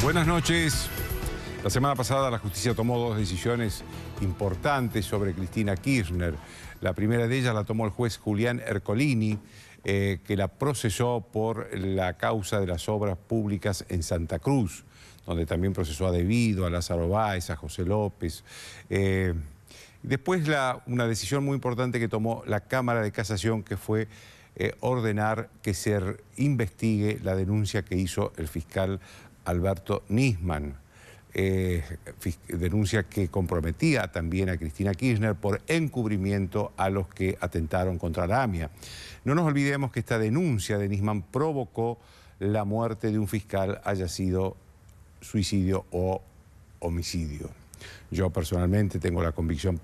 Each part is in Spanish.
Buenas noches. La semana pasada la justicia tomó dos decisiones importantes sobre Cristina Kirchner. La primera de ellas la tomó el juez Julián Ercolini, que la procesó por la causa de las obras públicas en Santa Cruz, donde también procesó a Devido, a Lázaro Báez, a José López. Después una decisión muy importante que tomó la Cámara de Casación, que fue ordenar que se investigue la denuncia que hizo el fiscal Alberto Nisman. Denuncia que comprometía también a Cristina Kirchner por encubrimiento a los que atentaron contra la AMIA. No nos olvidemos que esta denuncia de Nisman provocó la muerte de un fiscal, haya sido suicidio o homicidio. Yo personalmente tengo la convicción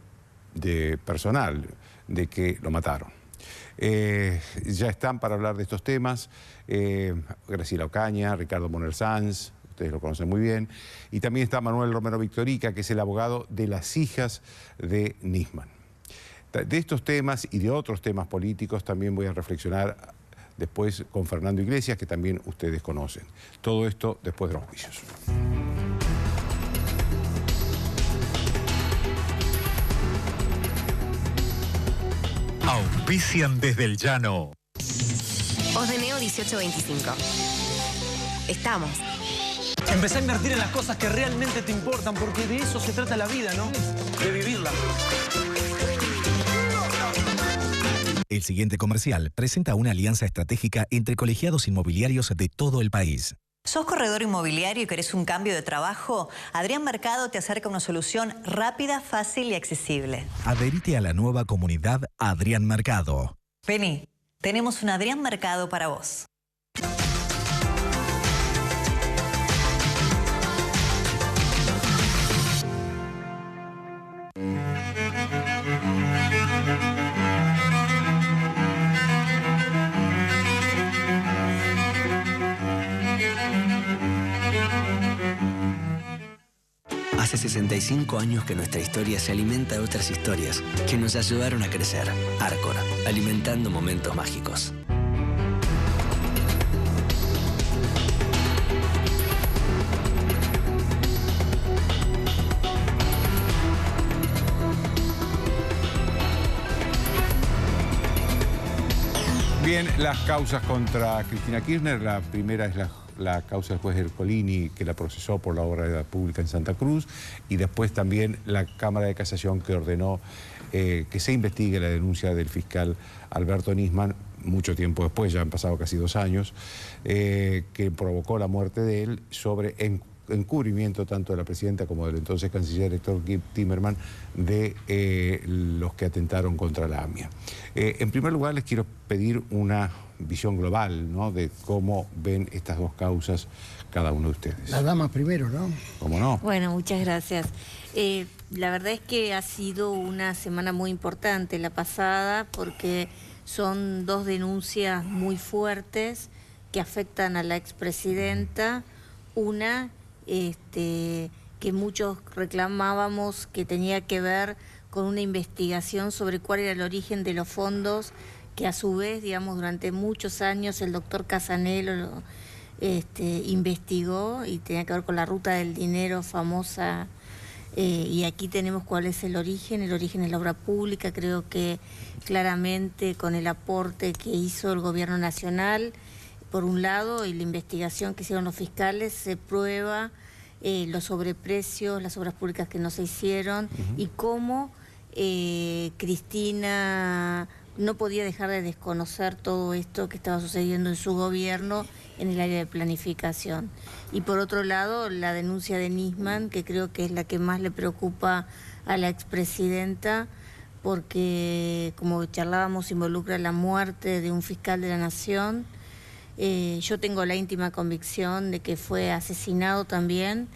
personal de que lo mataron. Ya están para hablar de estos temas Graciela Ocaña, Ricardo Monel Sanz, ustedes lo conocen muy bien, y también está Manuel Romero Victorica, que es el abogado de las hijas de Nisman. De estos temas y de otros temas políticos también voy a reflexionar después con Fernando Iglesias, que también ustedes conocen. Todo esto después de los juicios. Auspician desde el llano. Osdeneo 1825. Estamos. Empezá a invertir en las cosas que realmente te importan, porque de eso se trata la vida, ¿no? De vivirla. El siguiente comercial presenta una alianza estratégica entre colegiados inmobiliarios de todo el país. ¿Sos corredor inmobiliario y querés un cambio de trabajo? Adrián Mercado te acerca una solución rápida, fácil y accesible. Adherite a la nueva comunidad Adrián Mercado. Vení, tenemos un Adrián Mercado para vos. Hace 65 años que nuestra historia se alimenta de otras historias que nos ayudaron a crecer. Arcor, alimentando momentos mágicos. Bien, las causas contra Cristina Kirchner. La primera es la causa del juez Ercolini, que la procesó por la obra pública en Santa Cruz, y después también la Cámara de Casación, que ordenó que se investigue la denuncia del fiscal Alberto Nisman, mucho tiempo después, ya han pasado casi 2 años, que provocó la muerte de él sobre encubrimiento tanto de la presidenta como del entonces canciller Héctor Timerman de los que atentaron contra la AMIA. En primer lugar, les quiero pedir una visión global, ¿no?, de cómo ven estas dos causas cada uno de ustedes. Las damas primero, ¿no? ¿Cómo no? Bueno, muchas gracias. La verdad es que ha sido una semana muy importante la pasada, porque son dos denuncias muy fuertes que afectan a la expresidenta. Una que muchos reclamábamos que tenía que ver con una investigación sobre cuál era el origen de los fondos, que a su vez, digamos, durante muchos años el doctor Casanelo investigó, y tenía que ver con la ruta del dinero famosa, y aquí tenemos cuál es el origen es la obra pública. Creo que claramente con el aporte que hizo el gobierno nacional, por un lado, y la investigación que hicieron los fiscales, se prueba los sobreprecios, las obras públicas que no se hicieron, y cómo Cristina no podía dejar de desconocer todo esto que estaba sucediendo en su gobierno en el área de planificación. Y por otro lado, la denuncia de Nisman, que creo que es la que más le preocupa a la expresidenta, porque, como charlábamos, involucra la muerte de un fiscal de la Nación. Yo tengo la íntima convicción de que fue asesinado también,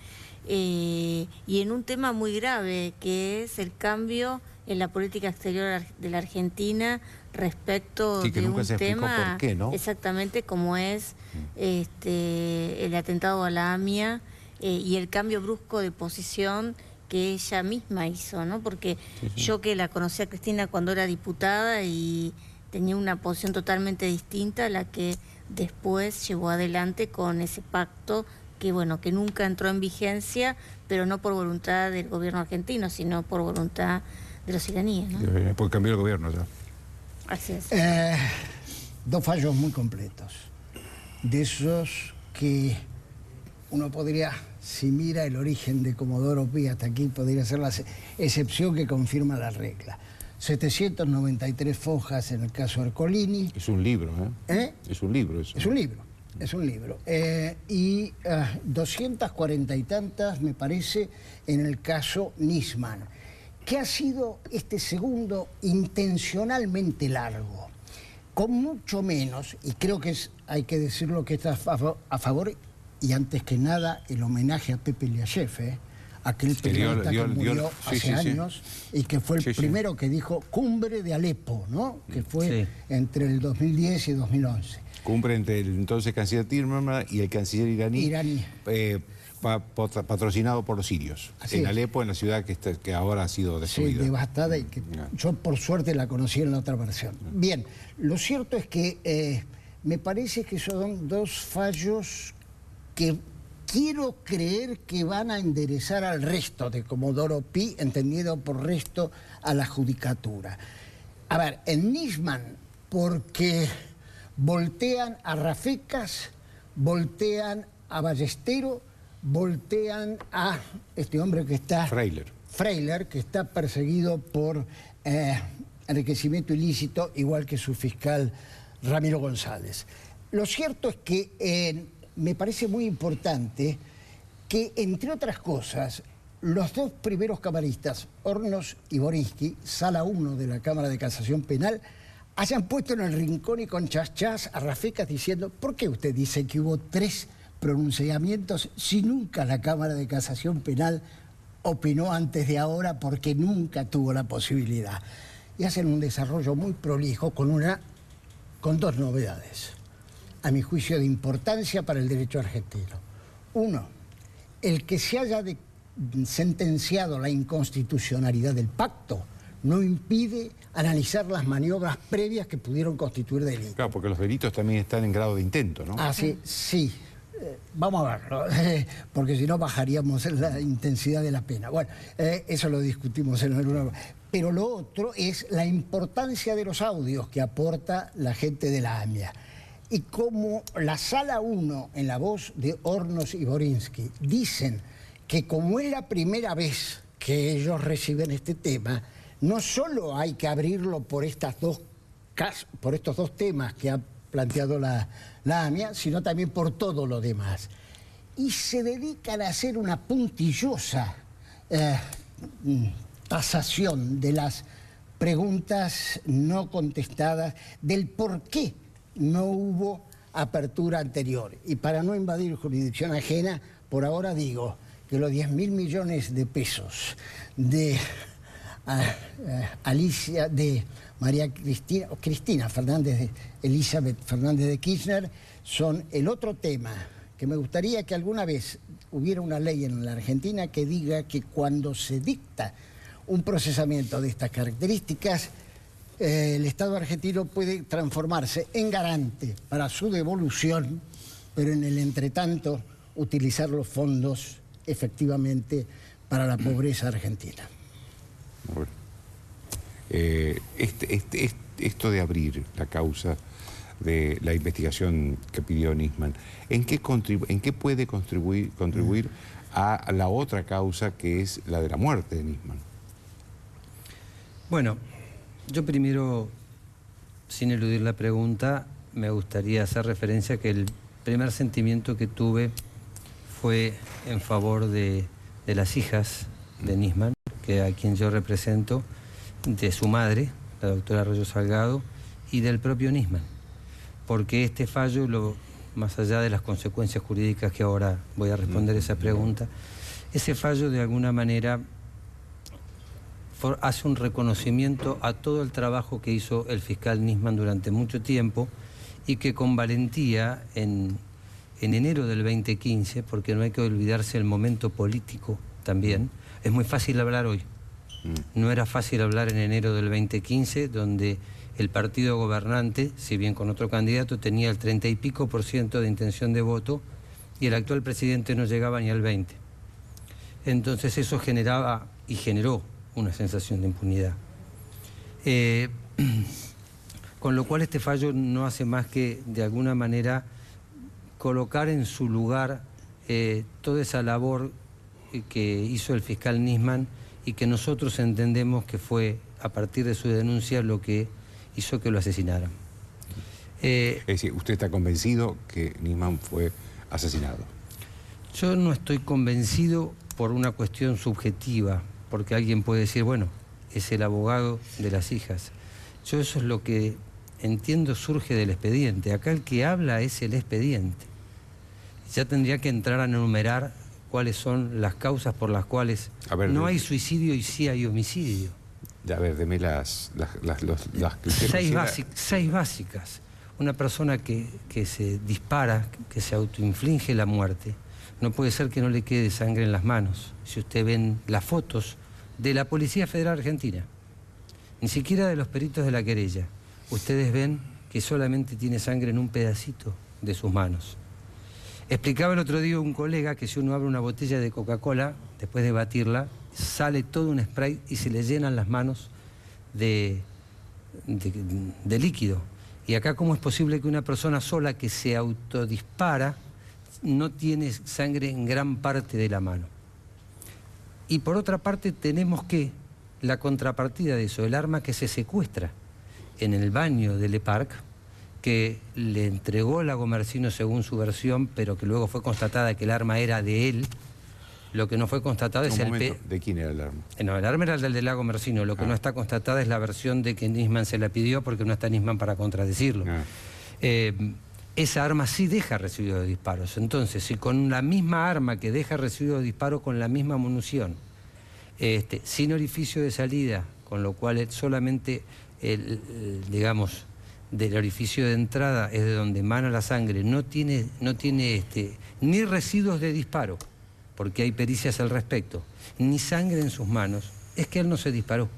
y en un tema muy grave, que es el cambio en la política exterior de la Argentina respecto de un tema, por qué, ¿no?, exactamente como es el atentado a la AMIA, y el cambio brusco de posición que ella misma hizo, ¿no? Porque yo, que la conocí a Cristina cuando era diputada, y tenía una posición totalmente distinta a la que después llevó adelante con ese pacto que bueno, que nunca entró en vigencia, pero no por voluntad del gobierno argentino, sino por voluntad de los iraníes, ¿no? Porque cambió el gobierno ya. Así es. Dos fallos muy completos. De esos que uno podría, si mira el origen de Comodoro Pi hasta aquí, podría ser la excepción que confirma la regla. 793 fojas en el caso Ercolini. Es un libro, ¿eh? Es un libro eso. Es un libro, es un libro. Y 240 y tantas, me parece, en el caso Nisman, que ha sido este segundo intencionalmente largo, con mucho menos, y creo que hay que decirlo que está a favor, y antes que nada, el homenaje a Pepe Liayev, aquel periodista que murió hace años y que fue el primero que dijo cumbre de Alepo, ¿no? Que fue entre el 2010 y 2011. Cumbre entre el entonces canciller Timmermans y el canciller iraní. Patrocinado por los sirios. En Alepo, en la ciudad que ahora ha sido destruida. Sí, devastada, y que yo por suerte la conocí en la otra versión. Bien, lo cierto es que me parece que son dos fallos que quiero creer que van a enderezar al resto de Comodoro Pi, entendido por resto a la judicatura. A ver, en Nisman, porque voltean a Rafecas, voltean a Ballestero, voltean a este hombre que está... Freiler, que está perseguido por enriquecimiento ilícito, igual que su fiscal Ramiro González. Lo cierto es que me parece muy importante que, entre otras cosas, los dos primeros camaristas, Hornos y Borinsky, Sala 1 de la Cámara de Casación Penal, hayan puesto en el rincón y con chas a Rafecas diciendo: ¿por qué usted dice que hubo 3 pronunciamientos si nunca la Cámara de Casación Penal opinó antes de ahora, porque nunca tuvo la posibilidad? Y hacen un desarrollo muy prolijo con 2 novedades, a mi juicio de importancia para el derecho argentino. Uno, el que se haya sentenciado la inconstitucionalidad del pacto no impide analizar las maniobras previas que pudieron constituir delito. Claro, porque los delitos también están en grado de intento, ¿no? Ah, sí, sí. Vamos a verlo, porque si no bajaríamos la intensidad de la pena. Bueno, eso lo discutimos en alguna... Pero lo otro es la importancia de los audios que aporta la gente de la AMIA. Y como la Sala 1, en la voz de Hornos y Borinsky, dicen que como es la primera vez que ellos reciben este tema, no solo hay que abrirlo por estos dos temas que ha planteado la AMIA, sino también por todo lo demás. Y se dedican a hacer una puntillosa tasación de las preguntas no contestadas, del por qué no hubo apertura anterior. Y para no invadir jurisdicción ajena, por ahora digo que los 10.000 millones de pesos de Cristina Fernández, Elizabeth Fernández de Kirchner, son el otro tema que me gustaría que alguna vez hubiera una ley en la Argentina que diga que cuando se dicta un procesamiento de estas características, el Estado argentino puede transformarse en garante para su devolución, pero en el entretanto utilizar los fondos efectivamente para la pobreza argentina. Bueno, esto de abrir la causa de la investigación que pidió Nisman, ¿en qué puede contribuir a la otra causa, que es la de la muerte de Nisman? Bueno, yo primero, sin eludir la pregunta, me gustaría hacer referencia a que el primer sentimiento que tuve fue en favor de las hijas de Nisman, a quien yo represento, de su madre, la doctora Arroyo Salgado, y del propio Nisman, porque este fallo, más allá de las consecuencias jurídicas que ahora voy a responder esa pregunta, ese fallo de alguna manera hace un reconocimiento a todo el trabajo que hizo el fiscal Nisman durante mucho tiempo, y que con valentía en enero del 2015, porque no hay que olvidarse el momento político también, es muy fácil hablar hoy. No era fácil hablar en enero del 2015, donde el partido gobernante, si bien con otro candidato, tenía el 30 y pico % de intención de voto, y el actual presidente no llegaba ni al 20%. Entonces eso generaba y generó una sensación de impunidad. Con lo cual este fallo no hace más que, de alguna manera, colocar en su lugar toda esa labor que hizo el fiscal Nisman y que nosotros entendemos que fue, a partir de su denuncia, lo que hizo que lo asesinaran. Es decir, ¿usted está convencido que Nisman fue asesinado? Yo no estoy convencido por una cuestión subjetiva, porque alguien puede decir, bueno, es el abogado de las hijas. Yo eso es lo que entiendo surge del expediente. Acá el que habla es el expediente. Ya tendría que entrar a enumerar cuáles son las causas por las cuales no hay suicidio y sí hay homicidio. A ver, deme las que usted seis básicas. Una persona que se dispara, que se autoinflige la muerte, no puede ser que no le quede sangre en las manos. Si usted ven las fotos de la Policía Federal Argentina, ni siquiera de los peritos de la querella, ustedes ven que solamente tiene sangre en un pedacito de sus manos. Explicaba el otro día un colega que si uno abre una botella de Coca-Cola, después de batirla, sale todo un spray y se le llenan las manos de líquido. Y acá, ¿cómo es posible que una persona sola que se autodispara no tiene sangre en gran parte de la mano? Y por otra parte tenemos que la contrapartida de eso, el arma que se secuestra en el baño de Le Parc, que le entregó Lagomarsino según su versión, pero que luego fue constatada que el arma era de él. Lo que no fue constatado es ¿De quién era el arma? No, el arma era el de Lagomarsino. Lo que no está constatada es la versión de que Nisman se la pidió, porque no está Nisman para contradecirlo. Esa arma sí deja residuos de disparos. Entonces, si con la misma arma que deja residuos de disparos, con la misma munición, sin orificio de salida, con lo cual solamente, digamos, del orificio de entrada es de donde emana la sangre, no tiene ni residuos de disparo, porque hay pericias al respecto, ni sangre en sus manos, es que él no se disparó.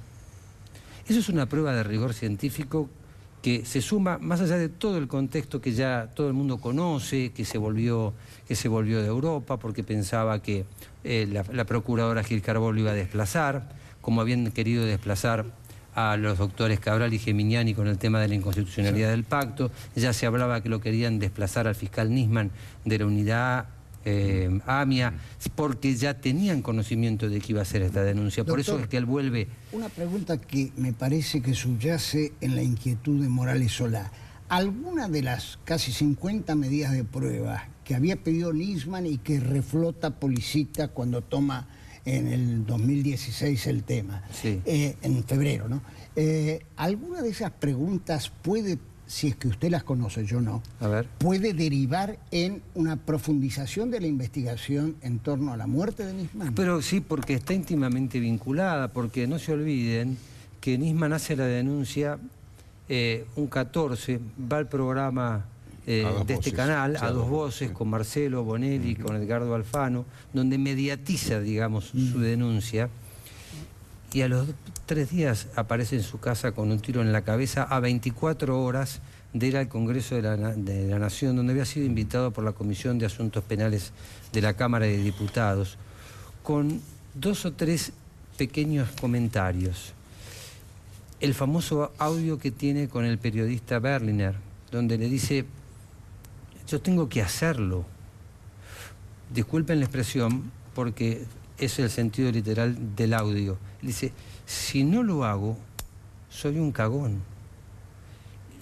Eso es una prueba de rigor científico que se suma, más allá de todo el contexto que ya todo el mundo conoce, que se volvió de Europa, porque pensaba que la procuradora Gil Carbó lo iba a desplazar, como habían querido desplazar a los doctores Cabral y Geminiani con el tema de la inconstitucionalidad del pacto. Ya se hablaba que lo querían desplazar al fiscal Nisman de la unidad AMIA, porque ya tenían conocimiento de que iba a hacer esta denuncia. Doctor, por eso es que él vuelve... Una pregunta que me parece que subyace en la inquietud de Morales Solá. ¿Alguna de las casi 50 medidas de prueba que había pedido Nisman y que reflota Policita cuando toma en el 2016 el tema, en febrero, ¿no? ¿Alguna de esas preguntas puede, si es que usted las conoce, yo no, puede derivar en una profundización de la investigación en torno a la muerte de Nisman? Pero sí, porque está íntimamente vinculada, porque no se olviden que Nisman hace la denuncia un 14, va al programa de este canal, a dos voces, con Marcelo Bonelli, con Edgardo Alfano, donde mediatiza, digamos, su denuncia, y a los 3 días aparece en su casa con un tiro en la cabeza a 24 horas de ir al Congreso de la Nación, donde había sido invitado por la Comisión de Asuntos Penales de la Cámara de Diputados, con 2 o 3 pequeños comentarios. El famoso audio que tiene con el periodista Berliner, donde le dice: yo tengo que hacerlo. Disculpen la expresión, porque es el sentido literal del audio. Él dice: si no lo hago, soy un cagón.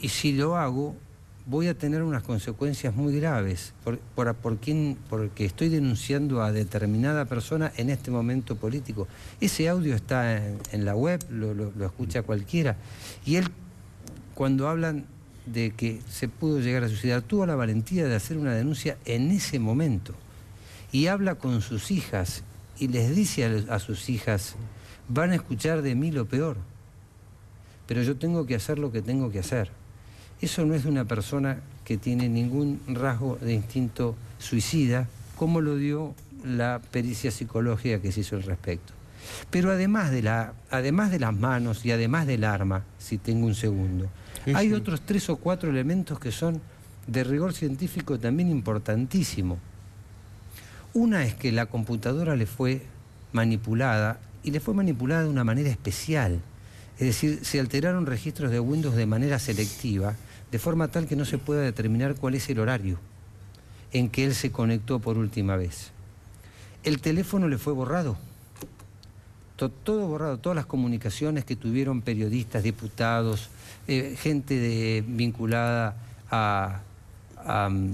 Y si lo hago, voy a tener unas consecuencias muy graves, porque estoy denunciando a determinada persona en este momento político. Ese audio está en la web, lo escucha cualquiera. Y él, cuando hablan de que se pudo llegar a suicidar, tuvo la valentía de hacer una denuncia en ese momento. Y habla con sus hijas y les dice a sus hijas: van a escuchar de mí lo peor, pero yo tengo que hacer lo que tengo que hacer. Eso no es de una persona que tiene ningún rasgo de instinto suicida, como lo dio la pericia psicológica que se hizo al respecto. Pero además de las manos y además del arma, si tengo un segundo, hay otros 3 o 4 elementos que son de rigor científico también importantísimo. Una es que la computadora le fue manipulada, y le fue manipulada de una manera especial. Es decir, se alteraron registros de Windows de manera selectiva, de forma tal que no se pueda determinar cuál es el horario en que él se conectó por última vez. El teléfono le fue borrado. Todo borrado, todas las comunicaciones que tuvieron periodistas, diputados, gente vinculada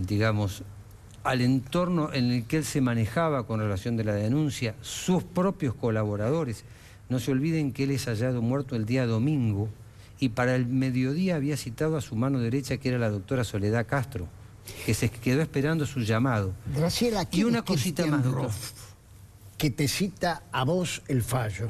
digamos, al entorno en el que él se manejaba con relación de la denuncia, sus propios colaboradores. No se olviden que él es hallado muerto el día domingo y para el mediodía había citado a su mano derecha, que era la doctora Soledad Castro, que se quedó esperando su llamado. Graciela, y una cosita más, doctor, que te cita a vos el fallo.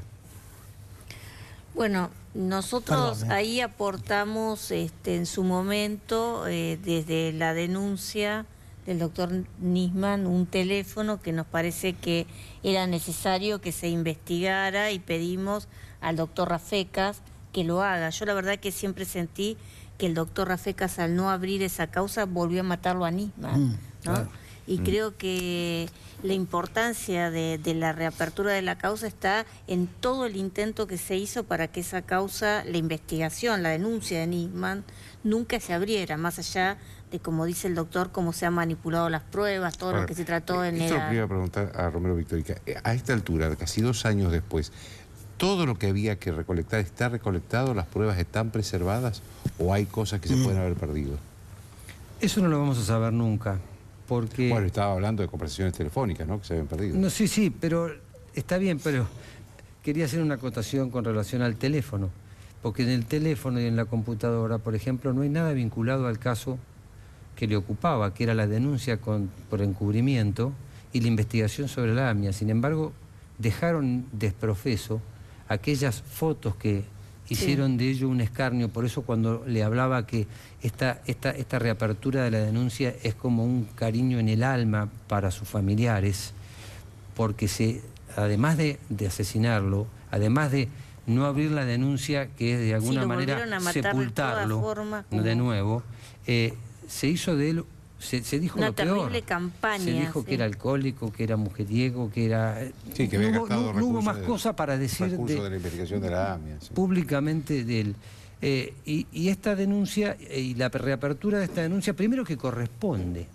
Bueno, nosotros ahí aportamos en su momento, desde la denuncia del doctor Nisman, un teléfono que nos parece que era necesario que se investigara, y pedimos al doctor Rafecas que lo haga. Yo la verdad que siempre sentí que el doctor Rafecas, al no abrir esa causa, volvió a matarlo a Nisman, ¿no? Claro. Y creo que la importancia de la reapertura de la causa está en todo el intento que se hizo para que esa causa, la investigación, la denuncia de Nisman, nunca se abriera, más allá de, como dice el doctor, cómo se han manipulado las pruebas, todo lo que se trató de negar. Esto lo que iba a preguntar a Romero Victorica. A esta altura, casi 2 años después, ¿todo lo que había que recolectar está recolectado? ¿Las pruebas están preservadas? ¿O hay cosas que se pueden haber perdido? Eso no lo vamos a saber nunca, porque... Bueno, estaba hablando de conversaciones telefónicas, ¿no?, que se habían perdido. No, sí, pero está bien, pero quería hacer una acotación con relación al teléfono, porque en el teléfono y en la computadora, por ejemplo, no hay nada vinculado al caso que le ocupaba, que era la denuncia por encubrimiento y la investigación sobre la AMIA. Sin embargo, dejaron desprofeso aquellas fotos que hicieron de ello un escarnio. Por eso cuando le hablaba que esta reapertura de la denuncia es como un cariño en el alma para sus familiares, porque además de asesinarlo, además de no abrir la denuncia, que es de alguna manera sepultarlo de nuevo, se hizo de él, se dijo lo peor. Una terrible campaña. Se dijo que era alcohólico, que era mujeriego, que era... Sí, que había gastado no hubo más cosas para decir de la investigación de la AMIA, públicamente de él. Y esta denuncia, y la reapertura de esta denuncia, primero que corresponde,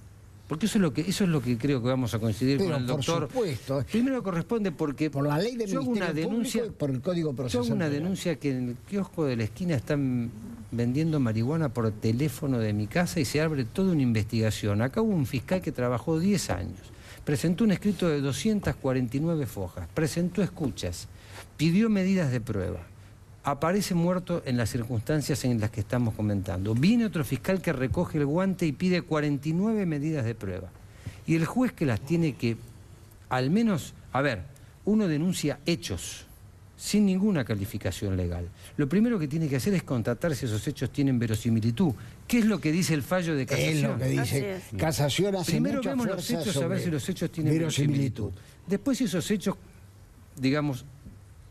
porque eso es lo que creo que vamos a coincidir con el doctor. Por supuesto. Primero corresponde porque por la ley de Ministerio Público y por el Código Procesal. Yo hago una denuncia que en el kiosco de la esquina están vendiendo marihuana por teléfono de mi casa y se abre toda una investigación. Acá hubo un fiscal que trabajó 10 años, presentó un escrito de 249 fojas, presentó escuchas, pidió medidas de prueba, aparece muerto en las circunstancias en las que estamos comentando. Viene otro fiscal que recoge el guante y pide 49 medidas de prueba. Y el juez que las tiene que, al menos, uno denuncia hechos, sin ninguna calificación legal. Lo primero que tiene que hacer es constatar si esos hechos tienen verosimilitud. ¿Qué es lo que dice el fallo de casación? Es lo que dice casación hace primero mucha vemos los hechos a ver si los hechos tienen verosimilitud. Después, si esos hechos, digamos,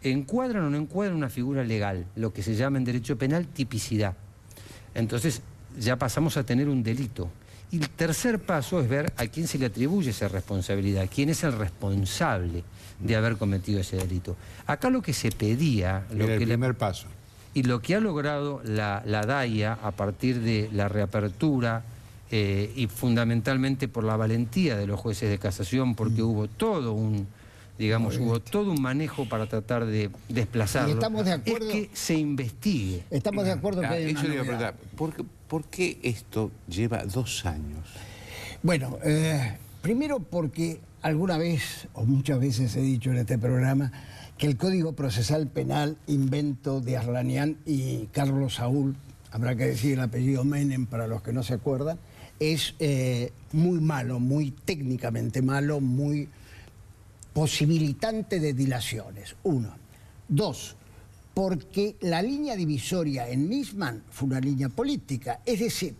encuadran o no encuadran una figura legal, lo que se llama en derecho penal tipicidad. Entonces ya pasamos a tener un delito. Y el tercer paso es ver a quién se le atribuye esa responsabilidad, quién es el responsable de haber cometido ese delito. Acá lo que se pedía... Era el primer paso. Y lo que ha logrado la DAIA a partir de la reapertura y fundamentalmente por la valentía de los jueces de casación, porque hubo todo un... hubo todo un manejo para tratar de desplazarlo. Y estamos de acuerdo, es que se investigue. Estamos de acuerdo que hay una novedad. ¿Por qué esto lleva 2 años? Bueno, primero porque alguna vez, o muchas veces he dicho en este programa, que el Código Procesal Penal, invento de Arlanián y Carlos Saúl, habrá que decir el apellido Menem para los que no se acuerdan, es muy malo, muy técnicamente malo, muy posibilitante de dilaciones, 1. 2, porque la línea divisoria en Nisman fue una línea política, es decir,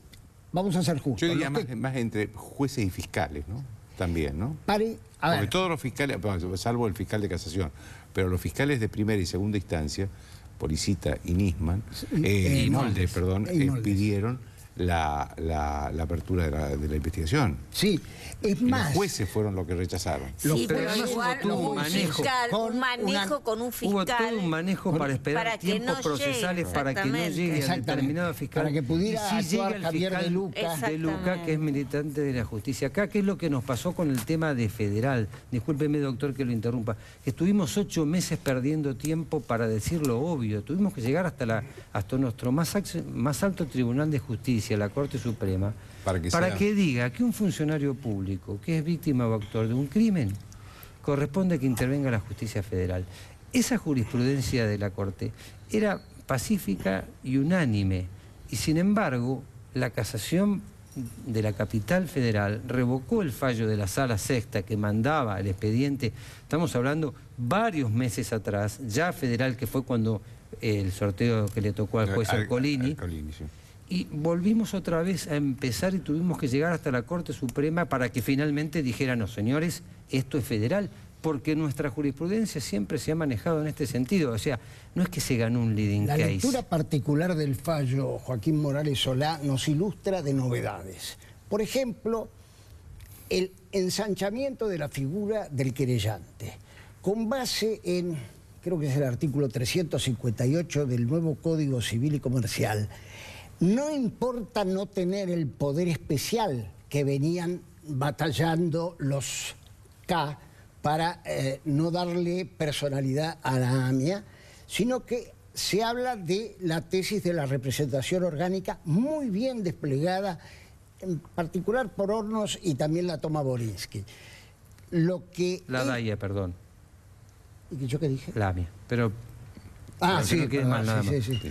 vamos a ser justos. Yo diría más entre jueces y fiscales, ¿no? También, ¿no? Porque todos los fiscales, salvo el fiscal de casación, pero los fiscales de primera y segunda instancia, Policita y Nisman, Moldes, pidieron la apertura de la investigación. Sí, es más... Los jueces fueron los que rechazaron. Sí, pero además igual hubo todo hubo un manejo. con un fiscal. Hubo todo un manejo para esperar para que tiempos no procesales llegue, para que no llegue al determinado fiscal. Para que pudiera Y sí actuar llega el Javier fiscal de Luca. que es militante de la justicia. Acá, ¿qué es lo que nos pasó con el tema de federal? Discúlpeme, doctor, que lo interrumpa. Estuvimos 8 meses perdiendo tiempo para decir lo obvio. Tuvimos que llegar hasta nuestro más alto Tribunal de Justicia, la Corte Suprema, para que diga que un funcionario público que es víctima o actor de un crimen corresponde que intervenga la justicia federal. Esa jurisprudencia de la Corte era pacífica y unánime, y sin embargo la casación de la capital federal revocó el fallo de la Sala Sexta que mandaba el expediente, estamos hablando varios meses atrás, ya federal, que fue cuando el sorteo que le tocó al juez Ercolini, Sí. y volvimos otra vez a empezar y tuvimos que llegar hasta la Corte Suprema para que finalmente dijeran, no, señores, esto es federal, porque nuestra jurisprudencia siempre se ha manejado en este sentido. O sea, no es que se ganó un leading case. La lectura particular del fallo Joaquín Morales Solá nos ilustra de novedades. Por ejemplo, el ensanchamiento de la figura del querellante, con base en, creo que es el artículo 358 del nuevo Código Civil y Comercial. No importa no tener el poder especial que venían batallando los K para no darle personalidad a la AMIA, sino que se habla de la tesis de la representación orgánica muy bien desplegada, en particular por Hornos y también la toma Borinsky. La DAIA, perdón. ¿Y yo qué dije? La AMIA, pero... Sí, no quede mal, nada más. Sí.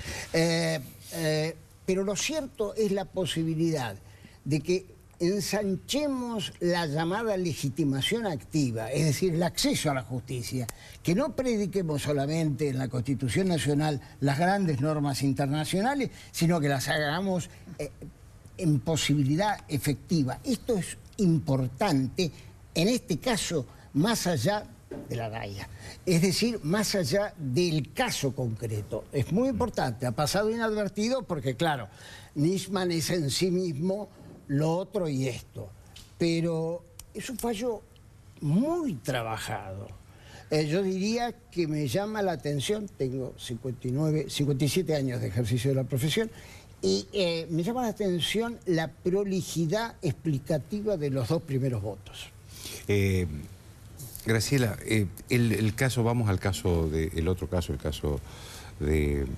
Pero lo cierto es la posibilidad de que ensanchemos la llamada legitimación activa, es decir, el acceso a la justicia, que no prediquemos solamente en la Constitución Nacional las grandes normas internacionales, sino que las hagamos en posibilidad efectiva. Esto es importante, en este caso, más allá de la DAIA, es decir, más allá del caso concreto. Es muy importante, ha pasado inadvertido porque, claro, Nisman es en sí mismo lo otro y esto, pero es un fallo muy trabajado. Yo diría que me llama la atención, tengo 57 años de ejercicio de la profesión, y me llama la atención la prolijidad explicativa de los 2 primeros votos. Graciela, el caso, vamos al caso el otro caso, el caso del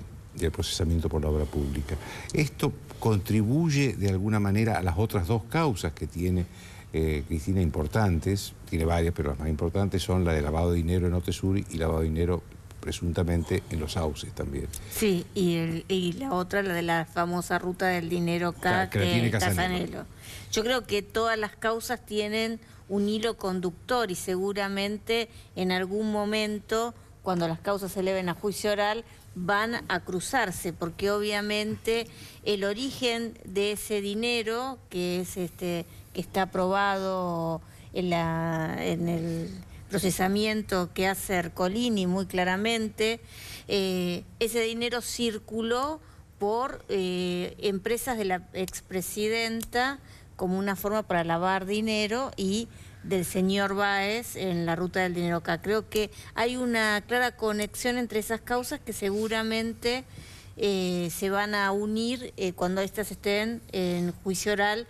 procesamiento por la obra pública. ¿Esto contribuye de alguna manera a las otras 2 causas que tiene Cristina importantes? Tiene varias, pero las más importantes son la de lavado de dinero en Otesur y lavado de dinero presuntamente en los sauces también. Sí, y la otra, la de la famosa ruta del dinero Casanelo. Yo creo que todas las causas tienen un hilo conductor y seguramente en algún momento, cuando las causas se eleven a juicio oral, van a cruzarse, porque obviamente el origen de ese dinero, que es que está aprobado en el procesamiento que hace Ercolini muy claramente, ese dinero circuló por empresas de la expresidenta como una forma para lavar dinero y del señor Báez en la ruta del dinero acá. Creo que hay una clara conexión entre esas causas que seguramente se van a unir cuando estas estén en juicio oral.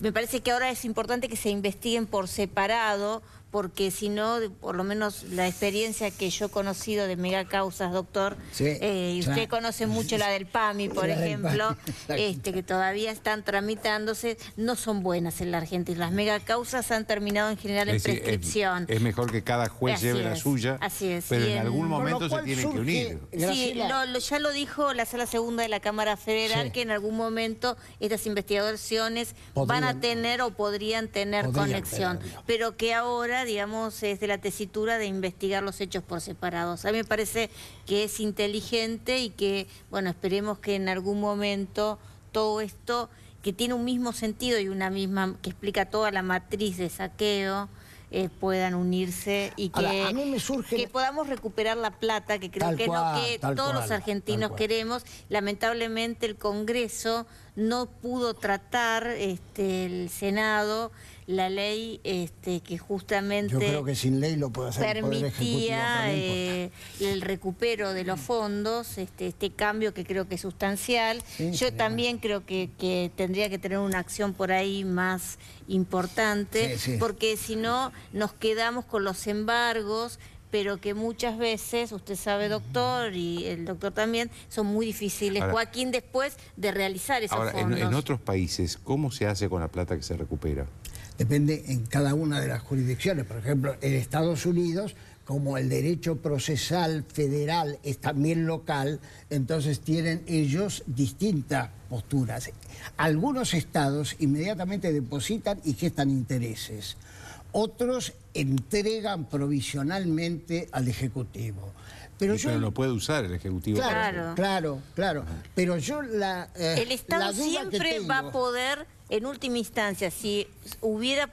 Me parece que ahora es importante que se investiguen por separado, porque si no, por lo menos la experiencia que yo he conocido de megacausas, doctor, y usted conoce mucho la del PAMI, por ejemplo, que todavía están tramitándose, no son buenas en la Argentina. Las megacausas han terminado en general en prescripción. Es mejor que cada juez lleve la suya, pero en algún momento se tienen que unir. Sí, ya lo dijo la Sala Segunda de la Cámara Federal, que en algún momento estas investigaciones van a tener o podrían tener conexión, pero que ahora, digamos, es de la tesitura de investigar los hechos por separados. A mí me parece que es inteligente y que, bueno, esperemos que en algún momento todo esto, que tiene un mismo sentido y una misma, que explica toda la matriz de saqueo, puedan unirse y que, ahora, a mí me surge... que podamos recuperar la plata, que creo Tal que cual, es lo que tal todos cual, los argentinos tal cual. queremos. Lamentablemente el Congreso no pudo tratar, el Senado, la ley que justamente Yo creo que sin ley lo puede hacer el Poder Ejecutivo, permitía pero no importa. el recupero de los fondos, este cambio que creo que es sustancial. Sí, Yo sí, también creo que tendría que tener una acción por ahí más importante, Sí, sí. porque si no nos quedamos con los embargos, pero que muchas veces, usted sabe, doctor, y el doctor también, son muy difíciles, Ahora, Joaquín, después de realizar esos Ahora, fondos. en otros países, ¿cómo se hace con la plata que se recupera? Depende en cada una de las jurisdicciones. Por ejemplo, en Estados Unidos, como el derecho procesal federal es también local, entonces tienen ellos distintas posturas. Algunos estados inmediatamente depositan y gestan intereses. Otros entregan provisionalmente al Ejecutivo. Pero lo puede usar el Ejecutivo. Claro. Pero yo el Estado la duda siempre que tengo, va a poder, en última instancia, si hubiera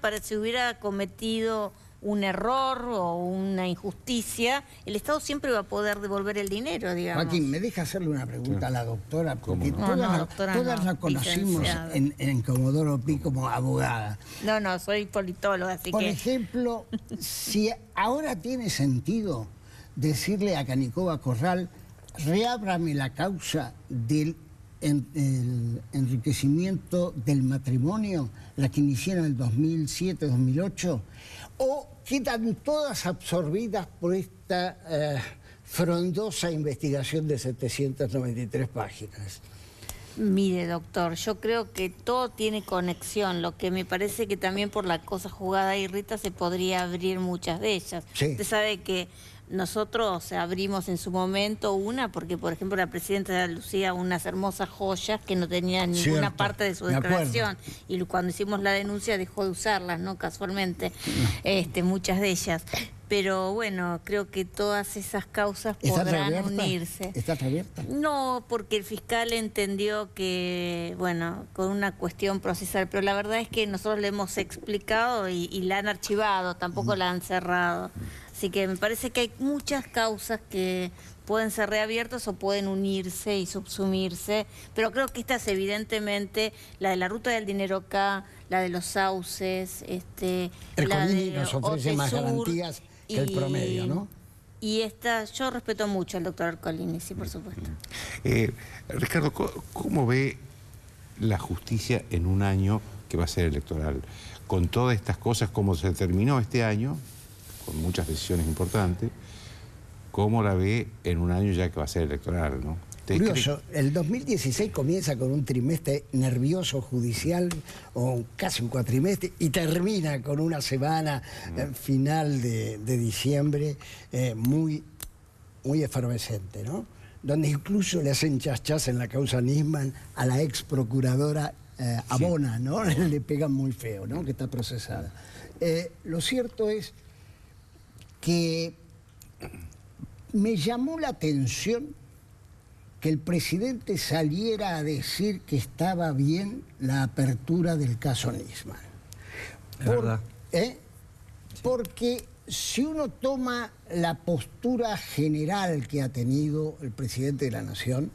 cometido un error o una injusticia, el Estado siempre va a poder devolver el dinero, digamos. Joaquín, ¿me deja hacerle una pregunta a la doctora? Porque No? todas la conocimos en Comodoro Pi como abogada. No, soy politóloga, así Por que... ejemplo, si ahora tiene sentido decirle a Canicova Corral, reábrame la causa del enriquecimiento del matrimonio, la que inicié en el 2007-2008, o quedan todas absorbidas por esta frondosa investigación de 793 páginas. Mire, doctor, yo creo que todo tiene conexión. Lo que me parece que también por la cosa jugada y Rita se podría abrir muchas de ellas. Sí. Usted sabe que nosotros abrimos en su momento una, porque por ejemplo la presidenta lucía unas hermosas joyas que no tenían ninguna Cierto, parte de su me acuerdo. declaración. Y cuando hicimos la denuncia dejó de usarlas, ¿no? Casualmente, muchas de ellas. Pero bueno, creo que todas esas causas podrán unirse. ¿Está reabierta? No, porque el fiscal entendió que, bueno, con una cuestión procesal, pero la verdad es que nosotros le hemos explicado y la han archivado, tampoco la han cerrado. Así que me parece que hay muchas causas que pueden ser reabiertas o pueden unirse y subsumirse, pero creo que esta es evidentemente la de la ruta del dinero acá, la de los sauces, la de nos ofrece más Otesur, garantías que el promedio, ¿no? Y yo respeto mucho al doctor Ercolini, sí, por supuesto. Ricardo, ¿cómo ve la justicia en un año que va a ser electoral? Con todas estas cosas, como se terminó este año, con muchas decisiones importantes, ¿cómo la ve en un año ya que va a ser electoral, no? Curioso, el 2016 comienza con un trimestre nervioso judicial, o casi un cuatrimestre, y termina con una semana final de diciembre muy efervescente, ¿no? Donde incluso le hacen chas en la causa Nisman a la ex procuradora Abona, ¿no? Le pegan muy feo, ¿no? Que está procesada. Lo cierto es que me llamó la atención que el presidente saliera a decir que estaba bien la apertura del caso Nisman. ¿Verdad? Porque si uno toma la postura general que ha tenido el presidente de la Nación,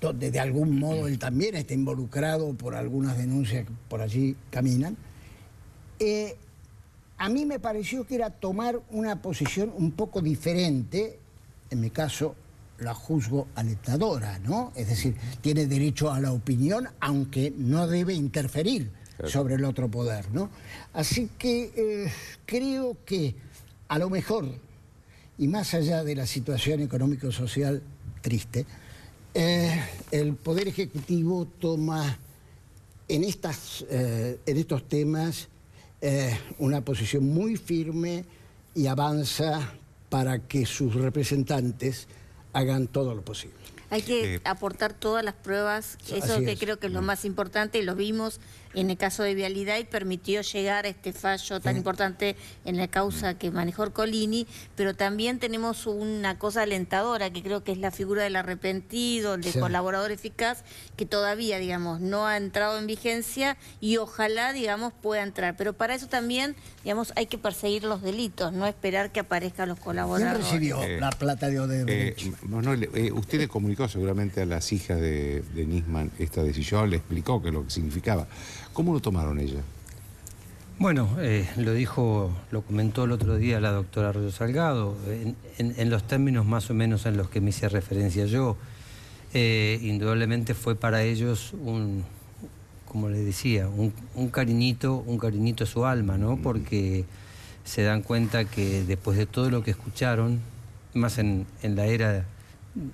donde de algún modo él también está involucrado por algunas denuncias que por allí caminan, a mí me pareció que era tomar una posición un poco diferente. En mi caso la juzgo alentadora, ¿no? Es decir, tiene derecho a la opinión, aunque no debe interferir sobre el otro poder, ¿no? Así que creo que a lo mejor, y más allá de la situación económico-social triste, el Poder Ejecutivo toma en estos temas una posición muy firme y avanza para que sus representantes hagan todo lo posible. Hay que aportar todas las pruebas, eso que creo que es lo más importante, y lo vimos en el caso de Vialidad y permitió llegar a este fallo tan importante en la causa que manejó Ercolini, pero también tenemos una cosa alentadora que creo que es la figura del arrepentido, el de colaborador eficaz, que todavía, digamos, no ha entrado en vigencia y ojalá, digamos, pueda entrar. Pero para eso también, digamos, hay que perseguir los delitos, no esperar que aparezcan los colaboradores. ¿Quién recibió la plata de Odebrecht? Usted le comunicó seguramente a las hijas de Nisman esta decisión, le explicó qué es lo que significaba. ¿Cómo lo tomaron ellas? Bueno, lo comentó el otro día la doctora Arroyo Salgado, en los términos más o menos en los que me hice referencia yo. Indudablemente fue para ellos como les decía, un cariñito a su alma, ¿no? Porque se dan cuenta que después de todo lo que escucharon, más en la era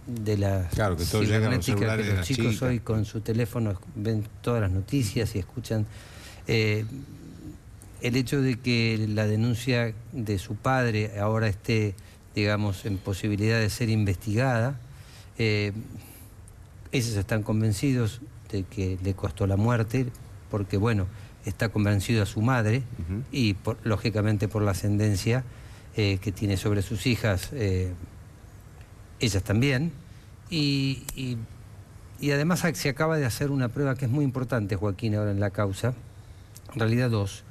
de la cibernética, que los chicos hoy con su teléfono ven todas las noticias y escuchan, el hecho de que la denuncia de su padre ahora esté, digamos, en posibilidad de ser investigada, ellos están convencidos de que le costó la muerte, porque bueno, está convencido a su madre y lógicamente por la ascendencia que tiene sobre sus hijas, ellas también, y además se acaba de hacer una prueba que es muy importante, Joaquín, ahora en la causa, en realidad dos,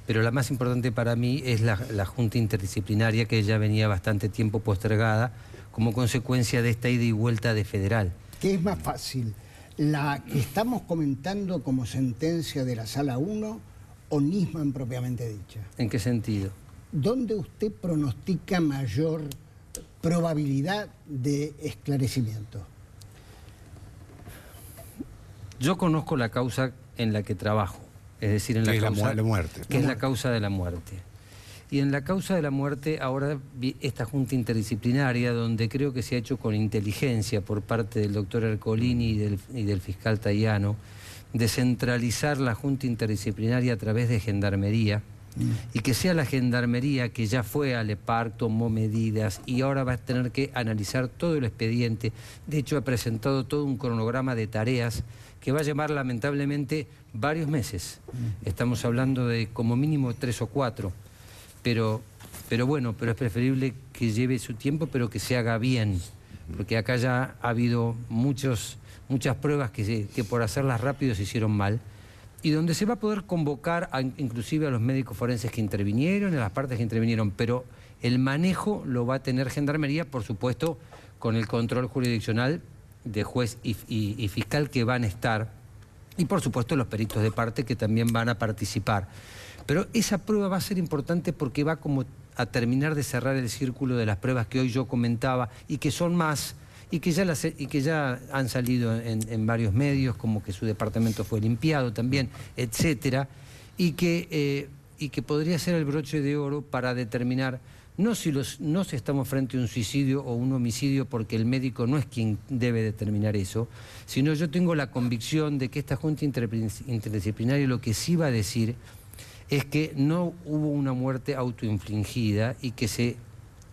pero la más importante para mí es la Junta Interdisciplinaria, que ya venía bastante tiempo postergada como consecuencia de esta ida y vuelta de Federal. ¿Qué es más fácil? ¿La que estamos comentando como sentencia de la Sala 1 o Nisman propiamente dicha? ¿En qué sentido? ¿Dónde usted pronostica mayor probabilidad de esclarecimiento? Yo conozco la causa en la que trabajo, es decir, en la causa la muerte. Que es la causa de la muerte. Y en la causa de la muerte, ahora esta Junta Interdisciplinaria, donde creo que se ha hecho con inteligencia por parte del doctor Ercolini y del fiscal Tayano, de centralizar la Junta Interdisciplinaria a través de Gendarmería, y que sea la Gendarmería que ya fue al EPARC, tomó medidas y ahora va a tener que analizar todo el expediente. De hecho, ha presentado todo un cronograma de tareas que va a llevar lamentablemente varios meses. Estamos hablando de como mínimo 3 o 4. Pero es preferible que lleve su tiempo, pero que se haga bien, porque acá ya ha habido muchas pruebas que por hacerlas rápido se hicieron mal, y donde se va a poder convocar inclusive a los médicos forenses que intervinieron, a las partes que intervinieron, pero el manejo lo va a tener Gendarmería, por supuesto, con el control jurisdiccional de juez y fiscal que van a estar, y por supuesto los peritos de parte que también van a participar. Pero esa prueba va a ser importante porque va como a terminar de cerrar el círculo de las pruebas que hoy yo comentaba y que son más y que ya han salido en varios medios, como que su departamento fue limpiado también, etcétera, y que podría ser el broche de oro para determinar no si estamos frente a un suicidio o un homicidio, porque el médico no es quien debe determinar eso, sino yo tengo la convicción de que esta Junta Interdisciplinaria lo que sí va a decir es que no hubo una muerte autoinfligida y que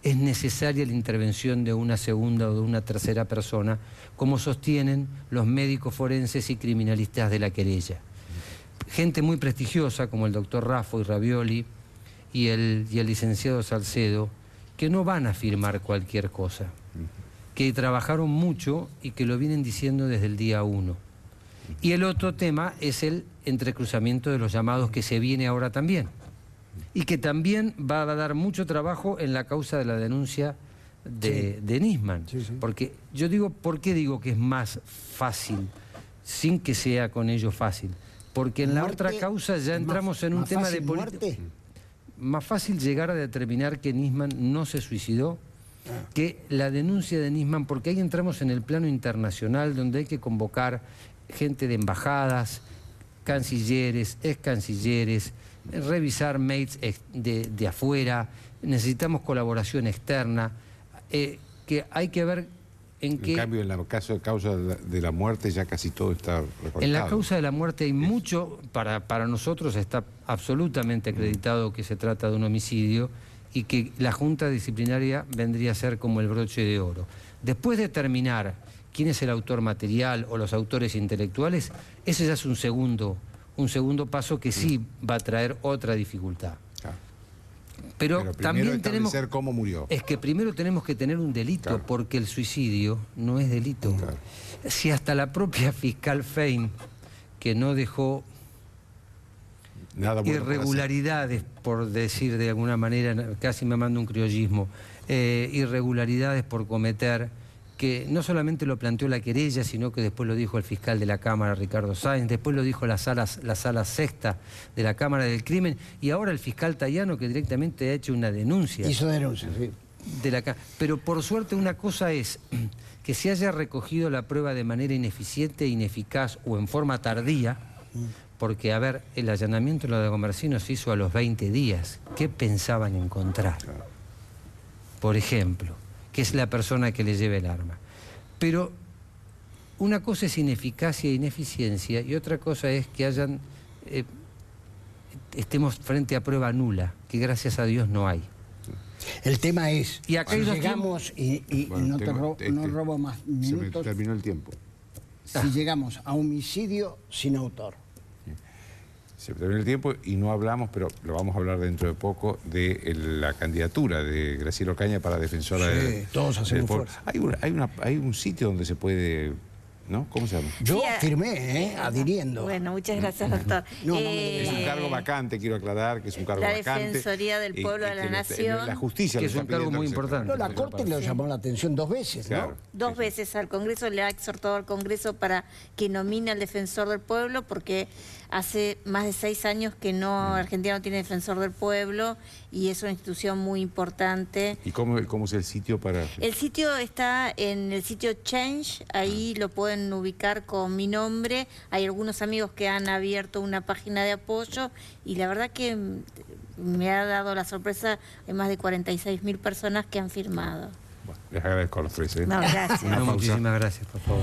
es necesaria la intervención de una segunda o de una tercera persona, como sostienen los médicos forenses y criminalistas de la querella. Gente muy prestigiosa como el doctor Raffo y Ravioli y el licenciado Salcedo, que no van a afirmar cualquier cosa, que trabajaron mucho y que lo vienen diciendo desde el día 1. Y el otro tema es el entrecruzamiento de los llamados que se viene ahora también. Y que también va a dar mucho trabajo en la causa de la denuncia de Nisman. Porque yo digo, ¿por qué digo que es más fácil, sin que sea con ello fácil? Porque en la otra causa ya entramos en un tema de política. Más fácil llegar a determinar que Nisman no se suicidó, que la denuncia de Nisman, porque ahí entramos en el plano internacional, donde hay que convocar gente de embajadas, cancilleres, ex cancilleres, revisar mails de afuera, necesitamos colaboración externa, que hay que ver en qué... En cambio, en el caso de causa de la muerte ya casi todo está recortado. En la causa de la muerte hay mucho, para nosotros está absolutamente acreditado que se trata de un homicidio y que la Junta Disciplinaria vendría a ser como el broche de oro. Después de terminar quién es el autor material o los autores intelectuales, ese ya es un segundo un segundo paso que sí va a traer otra dificultad. Claro. Pero también tenemos... cómo murió. Es que primero tenemos que tener un delito, claro, porque el suicidio no es delito. Claro. Si hasta la propia fiscal Fein, que no dejó nada bueno irregularidades, por decir de alguna manera, casi me mando un criollismo, irregularidades por cometer, que no solamente lo planteó la querella, sino que después lo dijo el fiscal de la Cámara, Ricardo Sáenz, después lo dijo la sala sexta de la Cámara del Crimen, y ahora el fiscal Tayano, que directamente ha hecho una denuncia. Hizo denuncia, sí. Pero por suerte una cosa es que se haya recogido la prueba de manera ineficiente, ineficaz o en forma tardía, porque, a ver, el allanamiento en lo de Comercino se hizo a los 20 días. ¿Qué pensaban encontrar? Por ejemplo, que es la persona que le lleve el arma. Pero una cosa es ineficacia e ineficiencia y otra cosa es que estemos frente a prueba nula, que gracias a Dios no hay. El tema es, y acá si llegamos, bueno, no robo más minutos, se me terminó el tiempo. Si llegamos a homicidio sin autor. Se terminó el tiempo y no hablamos, pero lo vamos a hablar dentro de poco, de la candidatura de Graciela Ocaña para defensora del todos hacemos fuerza. Hay un sitio donde se puede, ¿no? ¿Cómo se llama? Yo firmé, adhiriendo. Bueno, muchas gracias, doctor. Es un cargo vacante, quiero aclarar que es un cargo vacante. La Defensoría del Pueblo de la Nación. La justicia que es un cargo muy importante. No, la Corte le llamó la atención 2 veces, claro, ¿no? Dos veces al Congreso, le ha exhortado al Congreso para que nomine al Defensor del Pueblo, porque hace más de 6 años que Argentina no tiene Defensor del Pueblo y es una institución muy importante. ¿Y cómo es el sitio para...? El sitio está en el sitio Change, ahí lo pueden ubicar con mi nombre. Hay algunos amigos que han abierto una página de apoyo y la verdad que me ha dado la sorpresa de más de 46.000 personas que han firmado. Bueno, les agradezco a los 3. No, gracias. Muchísimas gracias, por favor.